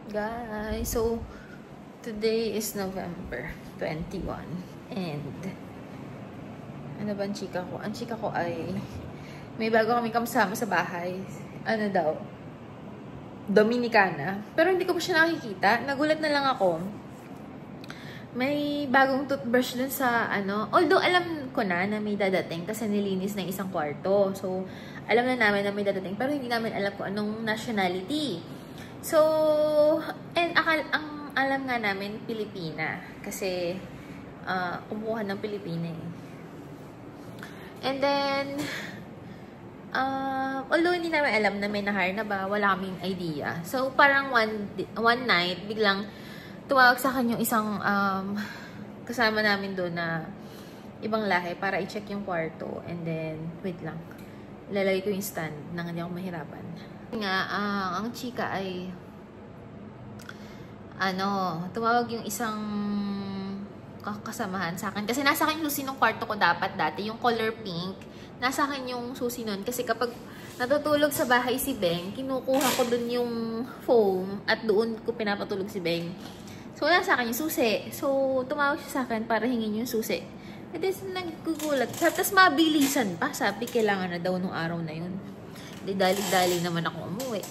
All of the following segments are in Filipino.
Guys, so today is November 21 and ano ba ang chika ko? Ang chika ko ay may bago kami kasama sa bahay. Ano daw? Dominicana. Pero hindi ko pa siya nakikita. Nagulat na lang ako. May bagong toothbrush dun sa ano. Although alam ko na may dadating kasi nilinis na isang kwarto. So, alam na namin na may dadating. Pero hindi namin alam kung anong nationality. So, and ang alam nga namin, Pilipina. Kasi, kumuha ng Pilipina eh. And then, although hindi namin alam na may na-hire na ba, wala kaming idea. So, parang one night, biglang tumawag sa akin yung isang kasama namin doon na ibang lahi para i-check yung kwarto. And then, wait lang. Lalagay ko yung stand nang hindi ako mahirapan. Nga, ang chika ay tumawag yung isang kasamahan sa akin. Kasi nasa akin yung susi ng kwarto ko dapat dati. Yung color pink. Nasa akin yung susi nun. Kasi kapag natutulog sa bahay si Beng, kinukuha ko dun yung foam at doon ko pinapatulog si Beng. So, nasa akin yung susi. So, tumawag siya sa akin para hingin yung susi. At then, nagkukulat. Tapos, mabilisan pa. Sabi, kailangan na daw nung araw na yun. Di dali-dali naman ako umuwi.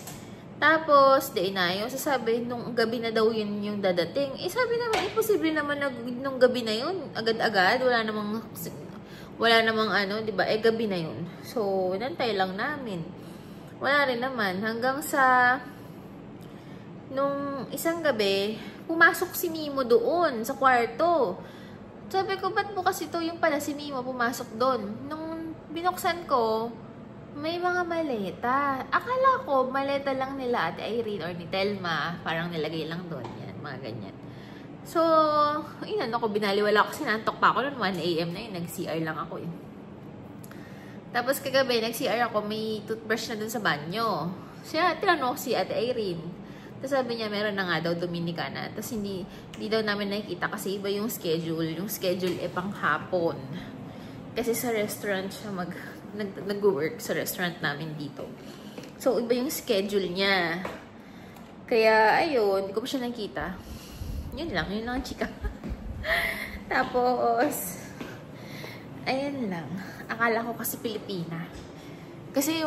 Tapos, di inayo. Sasabi, nung gabi na daw yun yung dadating. Eh, sabi naman, imposible naman na nung gabi na yun. Agad-agad. Wala namang ano, di ba? Eh, gabi na yun. So, nantay lang namin. Wala rin naman. Hanggang sa, nung isang gabi, pumasok si Mimo doon sa kwarto. Sabi ko, ba't bukas ito yung pala si Mimo pumasok doon? Nung binuksan ko, may mga maleta. Akala ko, maleta lang nila Ate Irene or ni Telma. Parang nilagay lang doon. Yan, mga ganyan. So, inan ako, binaliwala ako. Sinantok pa ako noon, 1 AM na yun. Nag-CR lang ako eh. Tapos kagabi, nag-CR ako, may toothbrush na doon sa banyo. Siya, tinanong ko si Ate Irene. Tapos sabi niya, meron na nga daw Dominicana. Tapos hindi daw namin nakikita kasi iba yung schedule. Yung schedule eh pang hapon. Kasi sa restaurant siya nag-work sa restaurant namin dito. So, iba yung schedule niya. Kaya, ayun, hindi ko pa siya nakita. Yun lang ang chika. Tapos, ayun lang. Akala ko kasi Pilipina. Kasi,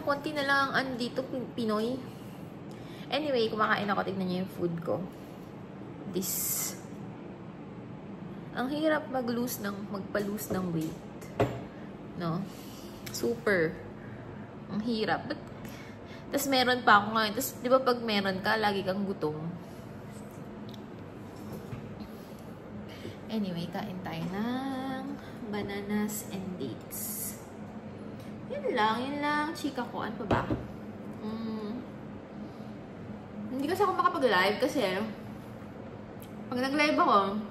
konti na lang dito, Pinoy. Anyway, kumakain ako. Tignan niyo yung food ko. This. Ang hirap magpa-lose ng weight. No? Super. Ang hirap. Tapos meron pa ako ngayon. Tapos, di ba pag meron ka, lagi kang gutom. Anyway, kain tayo ng bananas and dates. Yun lang. Chika ko. Ano pa ba? Hindi kasi ako makapag-live kasi pag nag-live ako,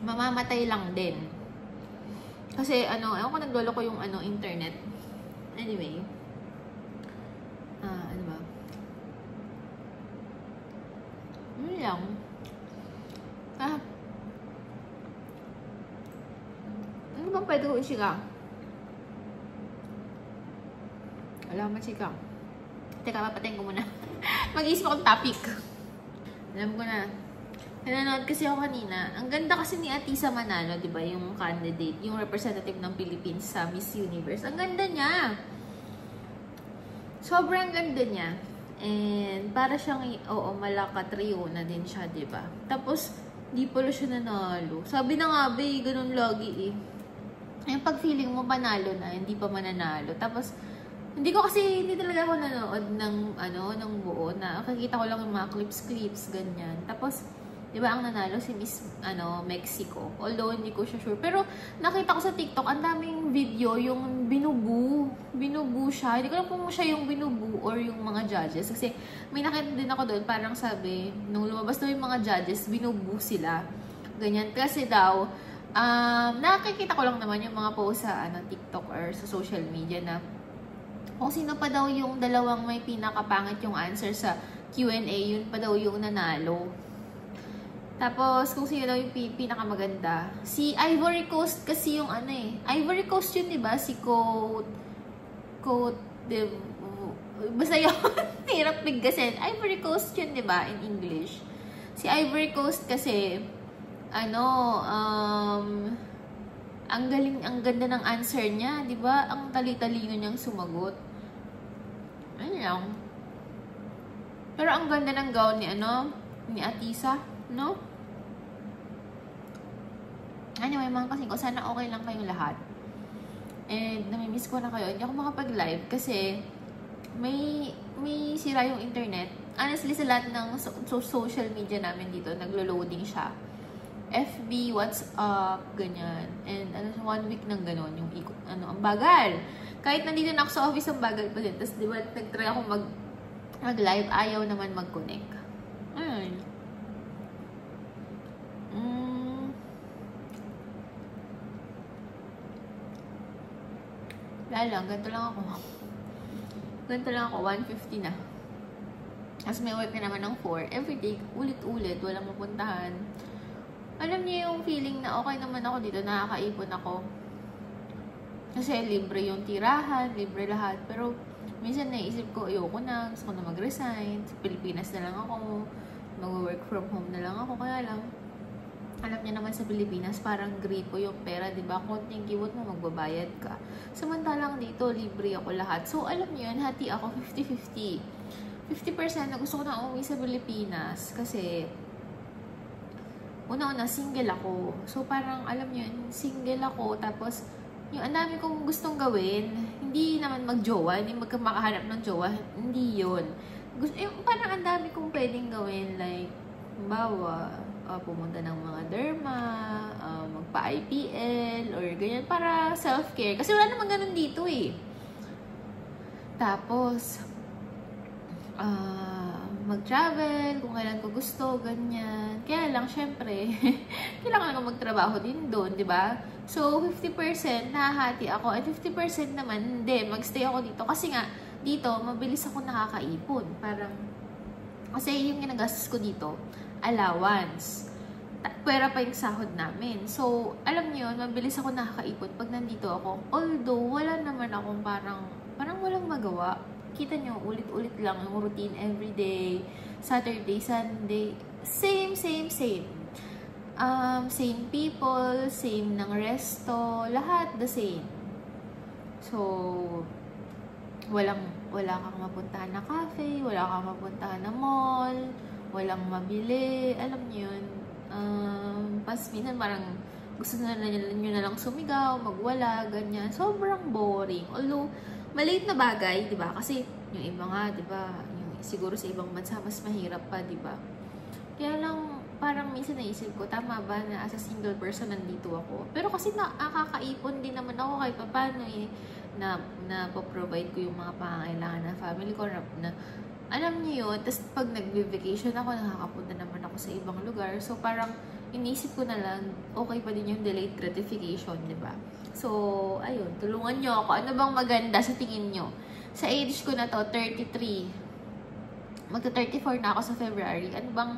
mamamatay lang din. Kasi, ewan ko naglolo ko yung, internet. Anyway. Ano ba? Yun lang. Ano bang pwede ko isika? Wala akong masika. Teka, papatayin ko muna. Mag-iisip akong topic. Alam ko na. Nanonood kasi ako kanina. Ang ganda kasi ni Atisa Manalo, di ba? Yung candidate, yung representative ng Philippines sa Miss Universe. Ang ganda niya. Sobrang ganda niya. And para siyang, Malaka trio na din siya, di ba? Tapos, di pala siya nanalo. Sabi na nga, ganun lagi eh. Yung pag-feeling mo, panalo na, hindi pa mananalo. Tapos, hindi talaga ako nanood ng buo na nakikita ko lang yung mga clips, ganyan. Tapos, di ba ang nanalo si Miss Mexico? Although hindi ko siya sure. Pero nakita ko sa TikTok, ang daming video yung binubu siya. Hindi ko alam kung siya yung binubu or yung mga judges. Kasi may nakita din ako doon, parang sabi, nung lumabas na yung mga judges, binubu sila. Ganyan. Kasi daw, nakikita ko lang naman yung mga post sa TikTok or sa social media na kung sino pa daw yung dalawang may pinakapangit yung answer sa Q&A, yun pa daw yung nanalo. Tapos, kung sino daw yung pinakamaganda. Si Ivory Coast kasi yung Ivory Coast yun, diba? Si Basta yun, hirap bigkasin. Ivory Coast yun, di ba, in English. Si Ivory Coast kasi, ang galing, ang ganda ng answer niya, di ba? Ang tali-talino niyang sumagot. Ayun lang. Pero ang ganda ng gown ni Atisa, no? Anyway, mga kasing ko, sana okay lang kayong lahat. And namimiss ko na kayo. Hindi ako makapag-live kasi may sira yung internet. Honestly, sa lahat ng social media namin dito, naglo-loading siya. FB, WhatsApp, ganyan. And 1 week nang ganon yung ikot. Ang bagal. Kahit nandito na ako sa office, ang bagal pa din. Tapos, di ba, nag-try ako mag-live, ayaw naman mag-connect. Ayun. Wala lang, ganito lang ako. Ganito lang ako, 150 na. As may work na naman ng 4, everyday, ulit-ulit, walang mapuntahan. Alam niyo yung feeling na okay naman ako dito, nakakaipon ako. Kasi libre yung tirahan, libre lahat. Pero minsan naisip ko, ayoko na, gusto ko na mag-resign. Sa Pilipinas na lang ako, mag-work from home na lang ako. Kaya lang, alam niya naman sa Pilipinas, parang gripo yung pera, di ba? Konting kiwot mo, magbabayad ka. Samantalang dito, libre ako lahat. So, alam niyo yun, hati ako 50-50. 50% na gusto ko na umuwi sa Pilipinas kasi una-una, single ako. So, parang, alam niyo yun, single ako, tapos, yung ang dami kong gustong gawin, hindi naman mag-jowa, hindi makahanap ng jowa, hindi yun. Yung parang ang dami kong pwedeng gawin, like, bawa, pumunta ng mga derma, magpa-IPL, or ganyan, para self-care. Kasi wala naman ganun dito eh. Tapos, mag-travel, kung kailan ko gusto, ganyan. Kaya lang, syempre, kailangan ko magtrabaho din doon, di ba? So, 50% nahahati ako, at 50% naman, hindi, magstay ako dito. Kasi nga, dito, mabilis ako nakakaipon. Parang, kasi yung ginagastos ko dito, allowance. Pwera pa yung sahod namin. So, alam niyo, mabilis ako nakakaipon pag nandito ako. Although, wala naman akong parang walang magawa. Kita nyo, ulit-ulit lang yung routine everyday, Saturday, Sunday, same. Same people, same ng resto, lahat the same. So, wala kang mapuntahan na cafe, wala kang mapuntahan na mall, walang mabili, alam niyo yun. Pas minsan parang gusto nyo na lang sumigaw, magwala, ganyan. Sobrang boring. Although, maliit na bagay, di ba? Kasi yung iba nga, di ba? Siguro sa ibang bansa, mas mahirap pa, di ba? Kaya lang, parang minsan naisip ko, tama ba na as a single person nandito ako? Pero kasi nakakaipon din naman ako kahit paano eh, na po-provide ko yung mga pangangailangan ng family ko, na alam niyo yun. Tapos pag nag-vacation ako, nakakapunta naman ako sa ibang lugar. So parang inisip ko na lang, okay pa din yung delayed gratification, di ba? So, ayun, tulungan nyo ako. Ano bang maganda sa tingin nyo? Sa age ko na to, 33. Magta-34 na ako sa February. Ano bang,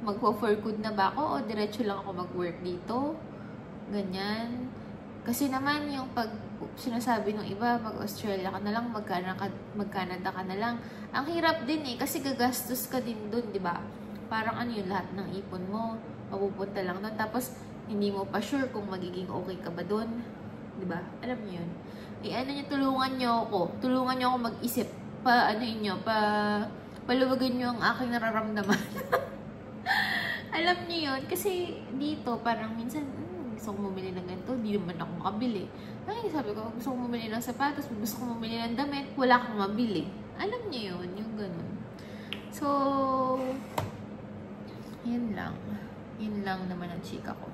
magpo-for good na ba ako o diretso lang ako mag-work dito? Ganyan. Kasi naman yung pag sinasabi ng iba, mag-Australia ka na lang, mag-Canada ka na lang. Ang hirap din eh, kasi gagastos ka din dun, di ba? Parang ano yung lahat ng ipon mo, mapupunta lang dun. Tapos, hindi mo pa sure kung magiging okay ka ba dun. Di ba? Alam niyo yun. Tulungan niyo ako mag-isip. Paluwagan niyo ang aking nararamdaman. Alam niyo yun. Kasi dito, parang minsan, gusto kong bumili ng ganito, hindi naman ako makabili. Ay, sabi ko, gusto kong bumili ng sapatos, gusto kong bumili ng damit, wala kang mabili. Alam niyo yun, yung ganun. So, yun lang. Yun lang naman ang chika ko.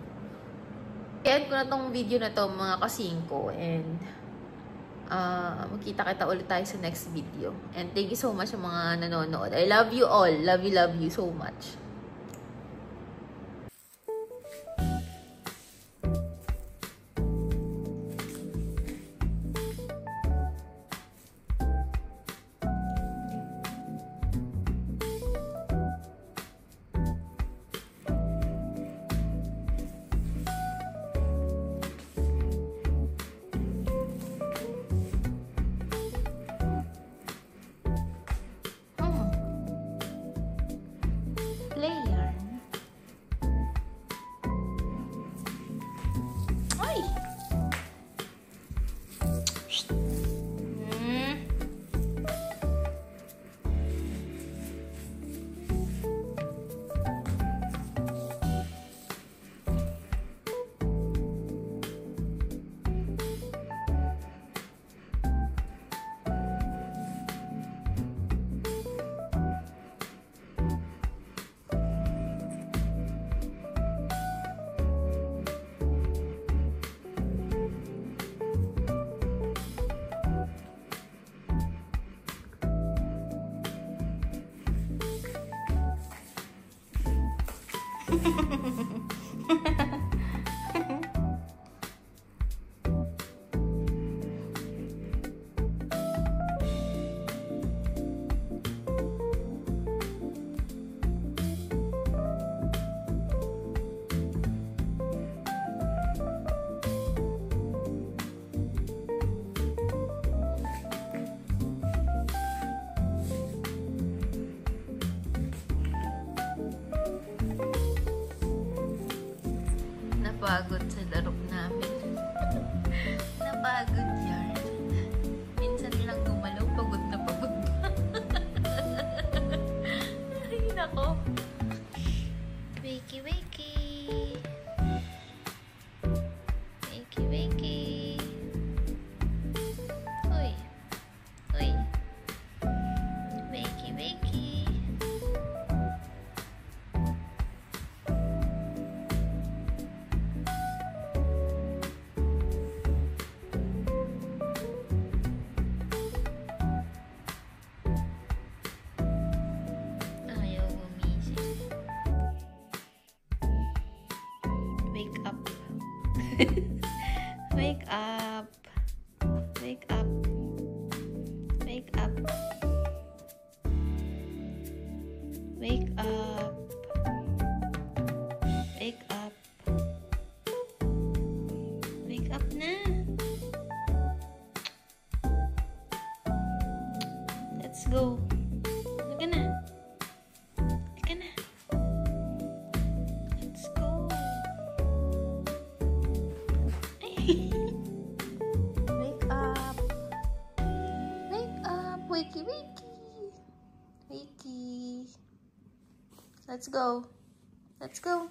I-end ko na tong video na to, mga kasingko, and magkita-kita ulit tayo sa next video. And thank you so much sa mga nanonood. I love you all. Love you so much. Napagod sa laro namin. Napagod yan. Minsan lang gumalaw, pagod na pagod pa. Ay, nako. Wakey, wakey. Wakey, wakey. Uy. Uy. Wakey, wakey. Wake up. Wake up. Wake up. Wake up. Wake up. Wake up. Wake up na. Let's go. Halika na. Halika na. Let's go. Wake up. Wake up. Wakey, wakey. Wakey. Let's go. Let's go.